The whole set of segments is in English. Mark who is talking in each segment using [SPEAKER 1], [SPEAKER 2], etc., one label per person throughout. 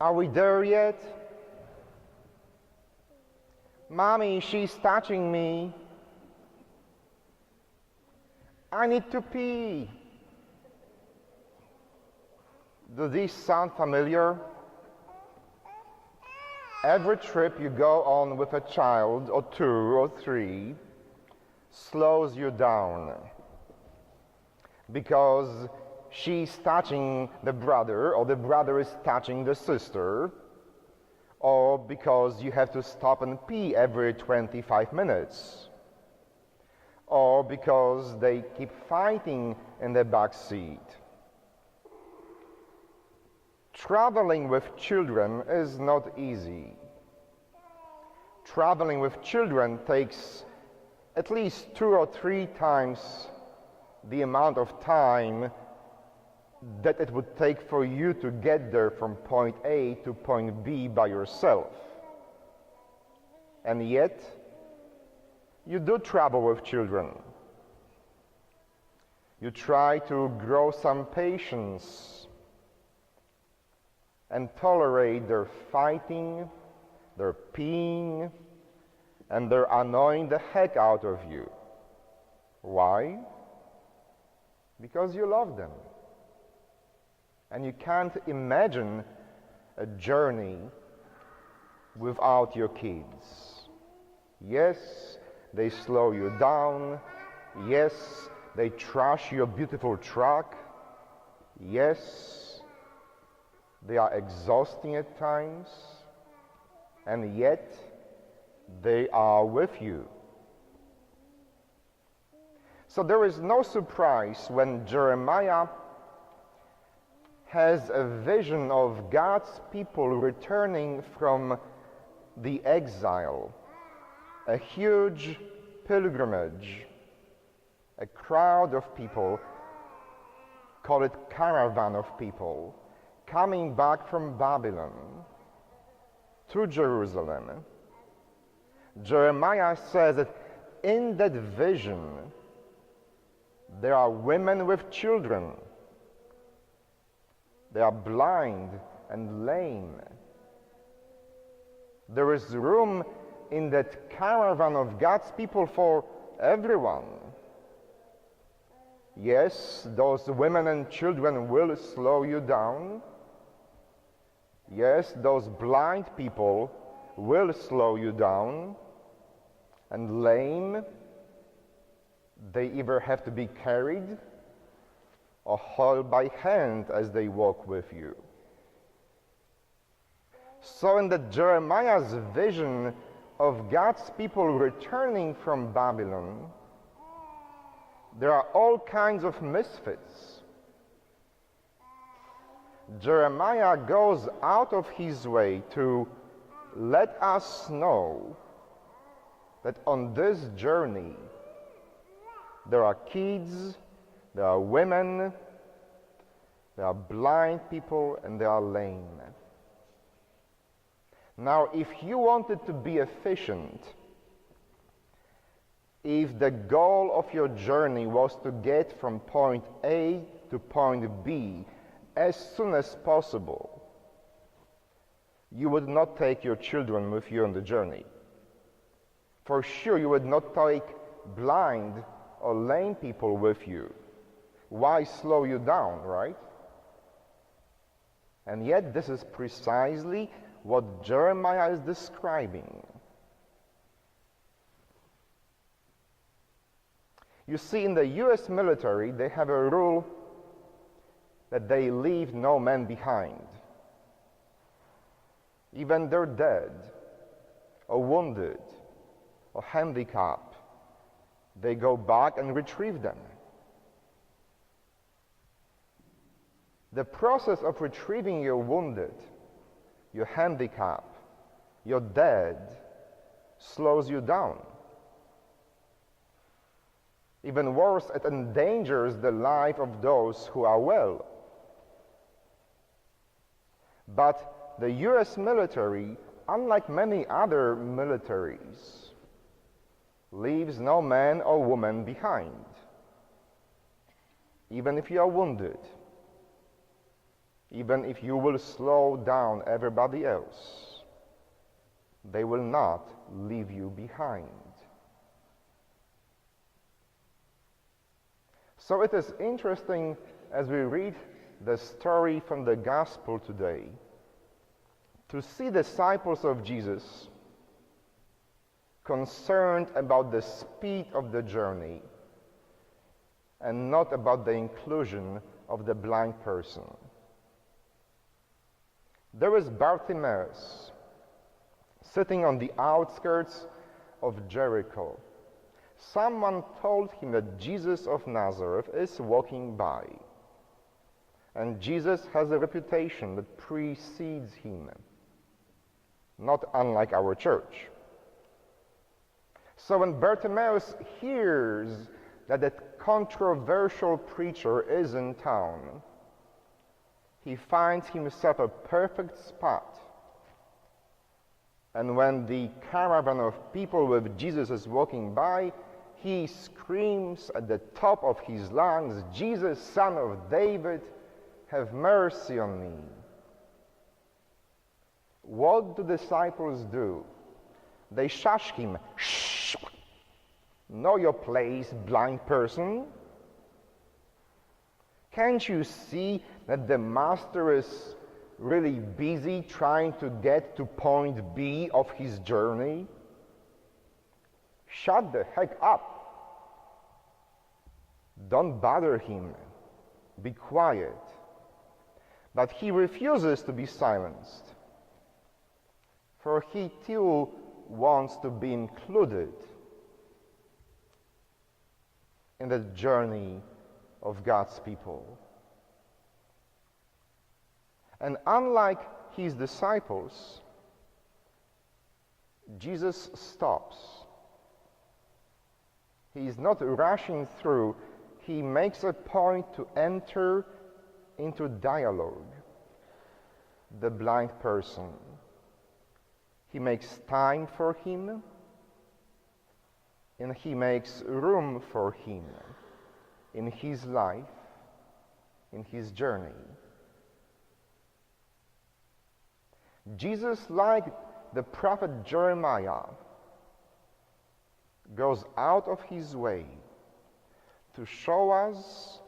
[SPEAKER 1] Are we there yet? Mommy, she's touching me. I need to pee. Do these sound familiar? Every trip you go on with a child, or two, or three, slows you down because she's touching the brother, or the brother is touching the sister, or because you have to stop and pee every 25 minutes, or because they keep fighting in the back seat. Traveling with children is not easy. Traveling with children takes at least 2 or 3 times the amount of time that it would take for you to get there from point A to point B by yourself. And yet, you do travel with children. You try to grow some patience and tolerate their fighting, their peeing, and their annoying the heck out of you. Why? Because you love them. And you can't imagine a journey without your kids. Yes, they slow you down. Yes, they trash your beautiful truck. Yes, they are exhausting at times, and yet they are with you. So there is no surprise when Jeremiah has a vision of God's people returning from the exile, a huge pilgrimage, a crowd of people, call it caravan of people, coming back from Babylon to Jerusalem. Jeremiah says that in that vision there are women with children. They are blind and lame. There is room in that caravan of God's people for everyone. Yes, those women and children will slow you down. Yes, those blind people will slow you down. And lame, they either have to be carried or held by hand as they walk with you. So in the Jeremiah's vision of God's people returning from Babylon, there are all kinds of misfits. Jeremiah goes out of his way to let us know that on this journey there are kids, there are women, there are blind people, and there are lame. Now, if you wanted to be efficient, if the goal of your journey was to get from point A to point B as soon as possible, you would not take your children with you on the journey. For sure, you would not take blind or lame people with you. Why slow you down, right? And yet, this is precisely what Jeremiah is describing. You see, in the US military, they have a rule that they leave no man behind. Even they're dead, or wounded, or handicapped, they go back and retrieve them. The process of retrieving your wounded, your handicapped, your dead, slows you down. Even worse, it endangers the life of those who are well. But the US military, unlike many other militaries, leaves no man or woman behind, even if you are wounded. Even if you will slow down everybody else, they will not leave you behind. So it is interesting as we read the story from the gospel today to see disciples of Jesus concerned about the speed of the journey and not about the inclusion of the blind person. There is Bartimaeus sitting on the outskirts of Jericho. Someone told him that Jesus of Nazareth is walking by, and Jesus has a reputation that precedes him, not unlike our church. So when Bartimaeus hears that a controversial preacher is in town, he finds himself a perfect spot. And when the caravan of people with Jesus is walking by, he screams at the top of his lungs, "Jesus, Son of David, have mercy on me." What do disciples do? They shush him. "Shh! Know your place, blind person. Can't you see that the master is really busy trying to get to point B of his journey? Shut the heck up. Don't bother him. Be quiet." But he refuses to be silenced, for he too wants to be included in the journey of God's people. And unlike his disciples, Jesus stops. He is not rushing through. He makes a point to enter into dialogue the blind person. He makes time for him, and he makes room for him in his life, in his journey. Jesus, like the prophet Jeremiah, goes out of his way to show us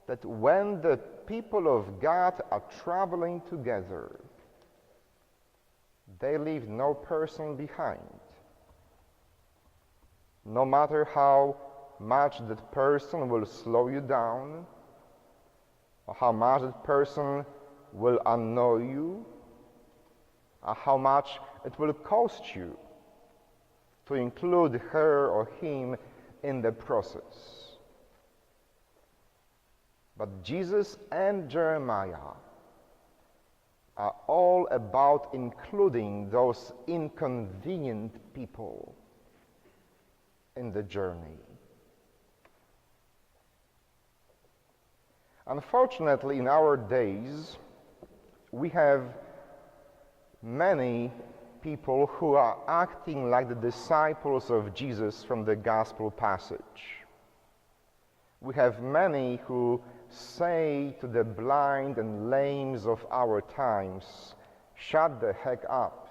[SPEAKER 1] that when the people of God are traveling together, they leave no person behind. No matter how much that person will slow you down, or how much that person will annoy you, or how much it will cost you to include her or him in the process. But Jesus and Jeremiah are all about including those inconvenient people in the journey. Unfortunately, in our days, we have many people who are acting like the disciples of Jesus from the gospel passage. We have many who say to the blind and lames of our times, "Shut the heck up,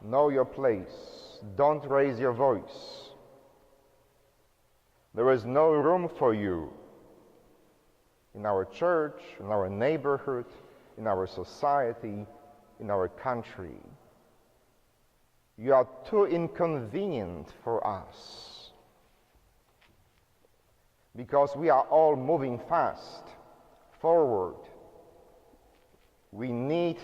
[SPEAKER 1] know your place, don't raise your voice. There is no room for you in our church, in our neighborhood, in our society, in our country. You are too inconvenient for us." Because we are all moving fast forward. We need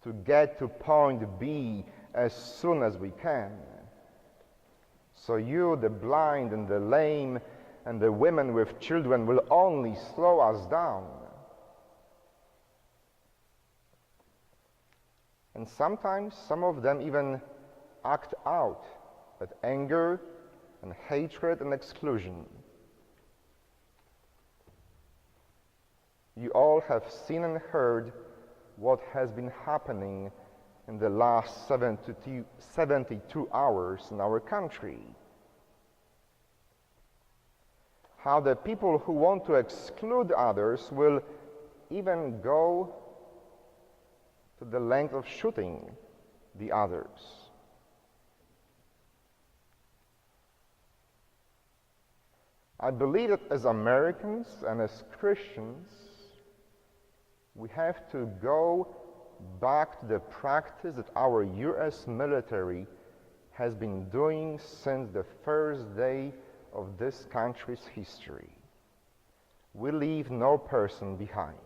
[SPEAKER 1] to get to point B as soon as we can. So you, the blind and the lame and the women with children, will only slow us down. And sometimes some of them even act out that anger and hatred and exclusion. You all have seen and heard what has been happening in the last 72 hours in our country. How the people who want to exclude others will even go to the length of shooting the others. I believe that as Americans and as Christians, we have to go back to the practice that our U.S. military has been doing since the first day of this country's history. We leave no person behind.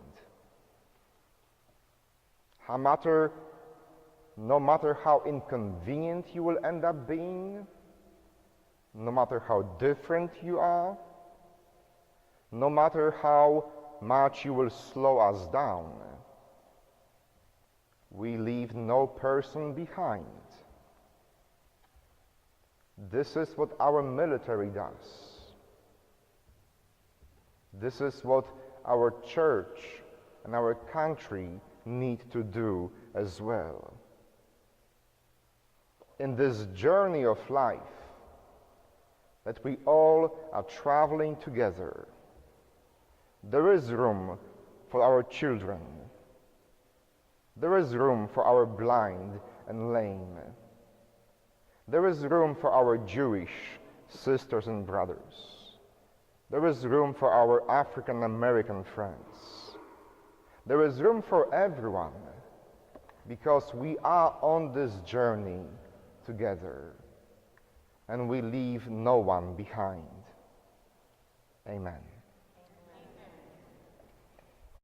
[SPEAKER 1] No matter how inconvenient you will end up being, no matter how different you are, no matter how much you will slow us down, we leave no person behind. This is what our military does. This is what our church and our country need to do as well. In this journey of life that we all are traveling together, there is room for our children. There is room for our blind and lame. There is room for our Jewish sisters and brothers. There is room for our African American friends. There is room for everyone, because we are on this journey together, and we leave no one behind. Amen.